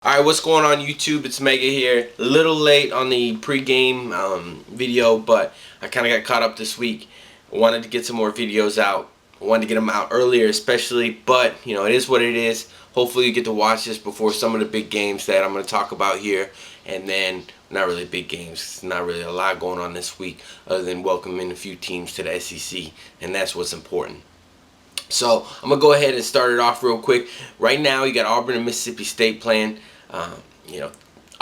Alright, what's going on YouTube? It's Mega here. A little late on the pregame video, but I kind of got caught up this week. I wanted to get some more videos out. I wanted to get them out earlier especially, but you know, it is what it is. Hopefully you get to watch this before some of the big games that I'm going to talk about here. And then, not really big games. Not really a lot going on this week other than welcoming a few teams to the SEC, and that's what's important. So I'm going to go ahead and start it off real quick. Right now you got Auburn and Mississippi State playing. You know,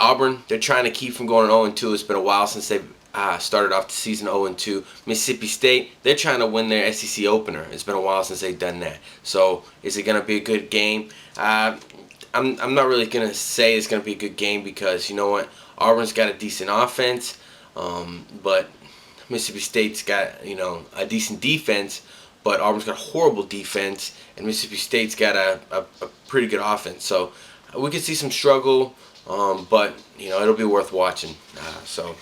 Auburn, they're trying to keep from going 0-2. It's been a while since they've started off the season 0-2. Mississippi State, they're trying to win their SEC opener. It's been a while since they've done that. So is it going to be a good game? I'm not really going to say it's going to be a good game because, you know what, Auburn's got a decent offense, but Mississippi State's got, you know, a decent defense, but Auburn's got a horrible defense, and Mississippi State's got a pretty good offense. So we could see some struggle, but you know, it'll be worth watching. So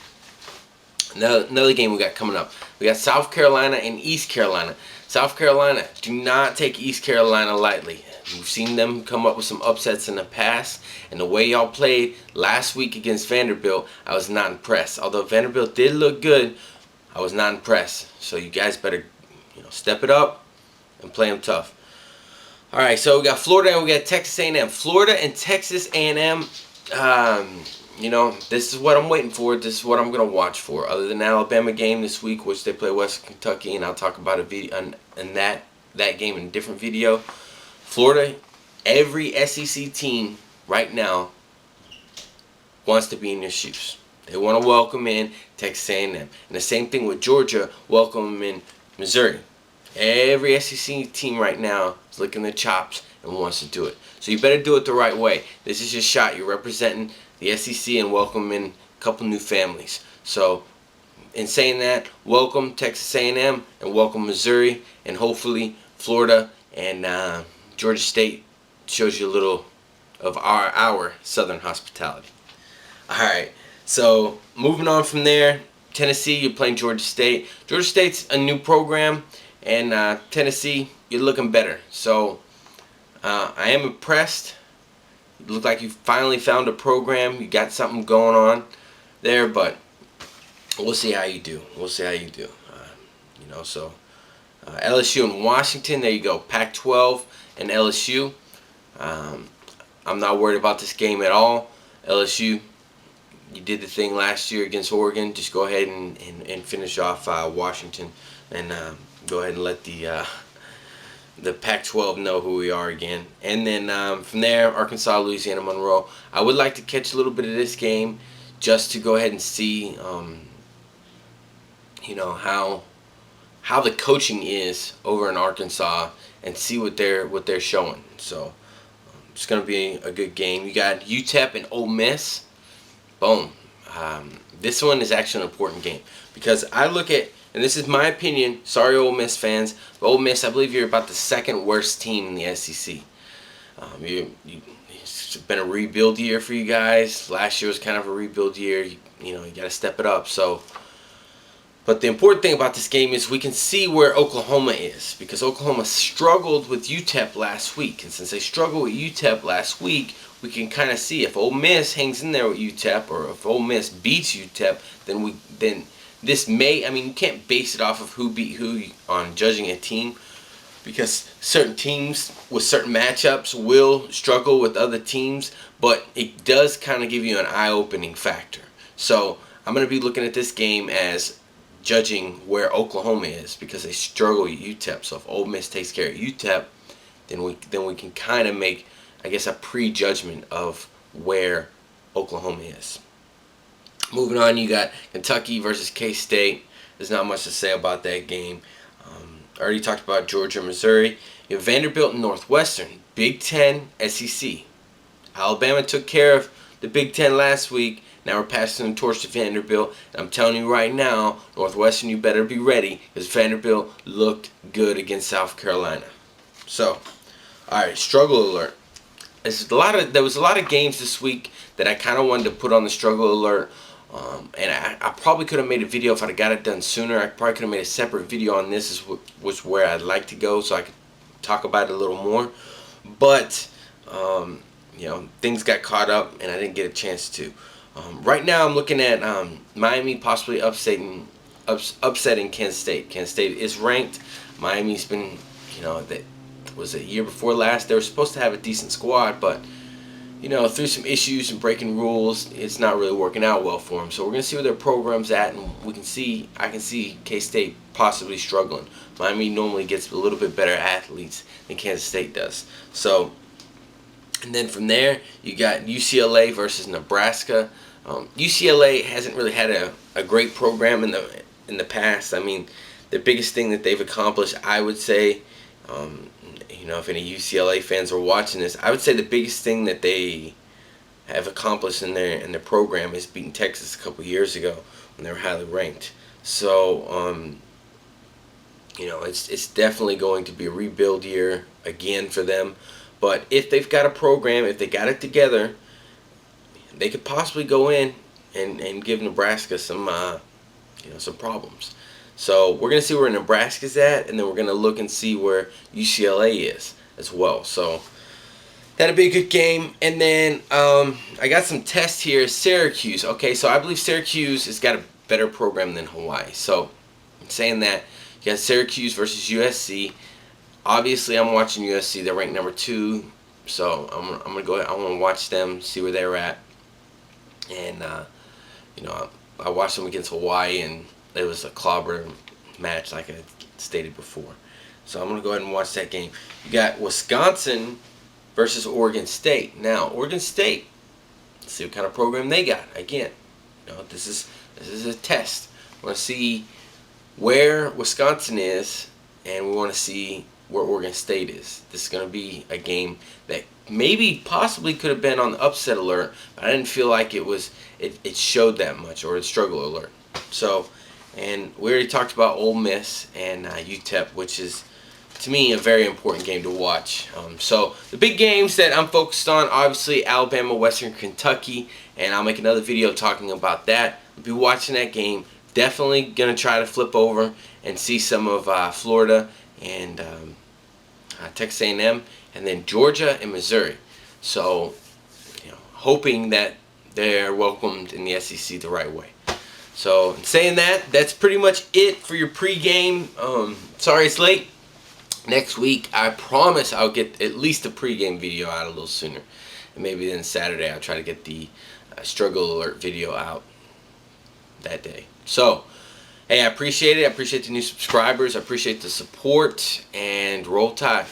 another game we got coming up. We got South Carolina and East Carolina. South Carolina, do not take East Carolina lightly. We've seen them come up with some upsets in the past, and the way y'all played last week against Vanderbilt, I was not impressed. Although Vanderbilt did look good, I was not impressed. So you guys better, you know, step it up and play them tough. All right, so we got Florida and we got Texas A&M. Florida and Texas A&M, you know, this is what I'm waiting for. This is what I'm going to watch for. Other than the Alabama game this week, which they play Western Kentucky, and I'll talk about a video and that game in a different video. Florida, every SEC team right now wants to be in your shoes. They want to welcome in Texas A&M. And the same thing with Georgia, welcome in Missouri. Every SEC team right now is licking their chops and wants to do it. So you better do it the right way. This is your shot. You're representing the SEC and welcoming a couple new families. So in saying that, welcome Texas A&M and welcome Missouri, and hopefully Florida and Georgia State shows you a little of our Southern hospitality. Alright, so moving on from there, Tennessee, you're playing Georgia State. Georgia State's a new program, and Tennessee, you're looking better. So I am impressed. You look like you finally found a program. You got something going on there, but we'll see how you do. We'll see how you do. You know, so LSU and Washington, there you go. Pac-12 and LSU. I'm not worried about this game at all. LSU, you did the thing last year against Oregon. Just go ahead and finish off Washington, and go ahead and let the Pac-12 know who we are again. And then from there, Arkansas, Louisiana, Monroe. I would like to catch a little bit of this game just to go ahead and see, you know, how the coaching is over in Arkansas, and see what they're showing. So it's going to be a good game. You got UTEP and Ole Miss. Boom. This one is actually an important game because I look at, and this is my opinion, sorry Ole Miss fans, but Ole Miss, I believe you're about the second worst team in the SEC. It's been a rebuild year for you guys. Last year was kind of a rebuild year. You know, you got to step it up. So, but the important thing about this game is we can see where Oklahoma is, because Oklahoma struggled with UTEP last week, and since they struggled with UTEP last week, we can kind of see if Ole Miss hangs in there with UTEP, or if Ole Miss beats UTEP, then this may, I mean, you can't base it off of who beat who on judging a team, because certain teams with certain matchups will struggle with other teams, but it does kind of give you an eye-opening factor. So I'm going to be looking at this game as judging where Oklahoma is, because they struggle with UTEP. So if Ole Miss takes care of UTEP, then we can kind of make, I guess, a prejudgment of where Oklahoma is. Moving on, you got Kentucky versus K-State. There's not much to say about that game. I already talked about Georgia, Missouri. You have Vanderbilt and Northwestern. Big Ten, SEC. Alabama took care of the Big Ten last week. Now we're passing the torch to Vanderbilt. And I'm telling you right now, Northwestern, you better be ready, because Vanderbilt looked good against South Carolina. So, all right, struggle alert. There was a lot of games this week that I kind of wanted to put on the struggle alert. And I probably could have made a video if I'd have got it done sooner. I probably could have made a separate video on this, was where I'd like to go, so I could talk about it a little more. But things got caught up and I didn't get a chance to. Right now I'm looking at Miami possibly upsetting Kansas State. Kansas State is ranked. Miami's been, that was a year before last. They were supposed to have a decent squad, but through some issues and breaking rules, it's not really working out well for them. So we're gonna see where their program's at, and I can see K-State possibly struggling. Miami normally gets a little bit better athletes than Kansas State does. So, and then from there, you got UCLA versus Nebraska. UCLA hasn't really had a great program in the past. I mean, the biggest thing that they've accomplished, I would say, if any UCLA fans are watching this, I would say the biggest thing that they have accomplished in their program is beating Texas a couple years ago when they were highly ranked. So, it's definitely going to be a rebuild year again for them. But if they've got a program, if they got it together, they could possibly go in and give Nebraska some problems. So we're going to see where Nebraska's at, and then we're going to look and see where UCLA is as well. So that'll be a good game. And then I got some tests here. Syracuse. Okay, so I believe Syracuse has got a better program than Hawaii. So I'm saying that. You got Syracuse versus USC. Obviously, I'm watching USC. They're ranked number 2. So I'm gonna go ahead. I want to watch them, see where they're at. And I watched them against Hawaii, and it was a clobber match, like I stated before. So I'm gonna go ahead and watch that game. You got Wisconsin versus Oregon State. Now, Oregon State, let's see what kind of program they got. Again, this is a test. We want to see where Wisconsin is, and we want to see where Oregon State is. This is going to be a game that possibly could have been on the upset alert, but I didn't feel like it showed that much, or a struggle alert. So, and we already talked about Ole Miss and UTEP, which is, to me, a very important game to watch. So the big games that I'm focused on, obviously Alabama, Western Kentucky, and I'll make another video talking about that. I'll be watching that game. Definitely going to try to flip over and see some of Florida and Texas A&M, and then Georgia and Missouri. So, hoping that they're welcomed in the SEC the right way. So, in saying that, that's pretty much it for your pregame. Sorry it's late. Next week, I promise I'll get at least a pregame video out a little sooner. And maybe then Saturday I'll try to get the struggle alert video out that day. So, hey, I appreciate it. I appreciate the new subscribers. I appreciate the support. And roll tide.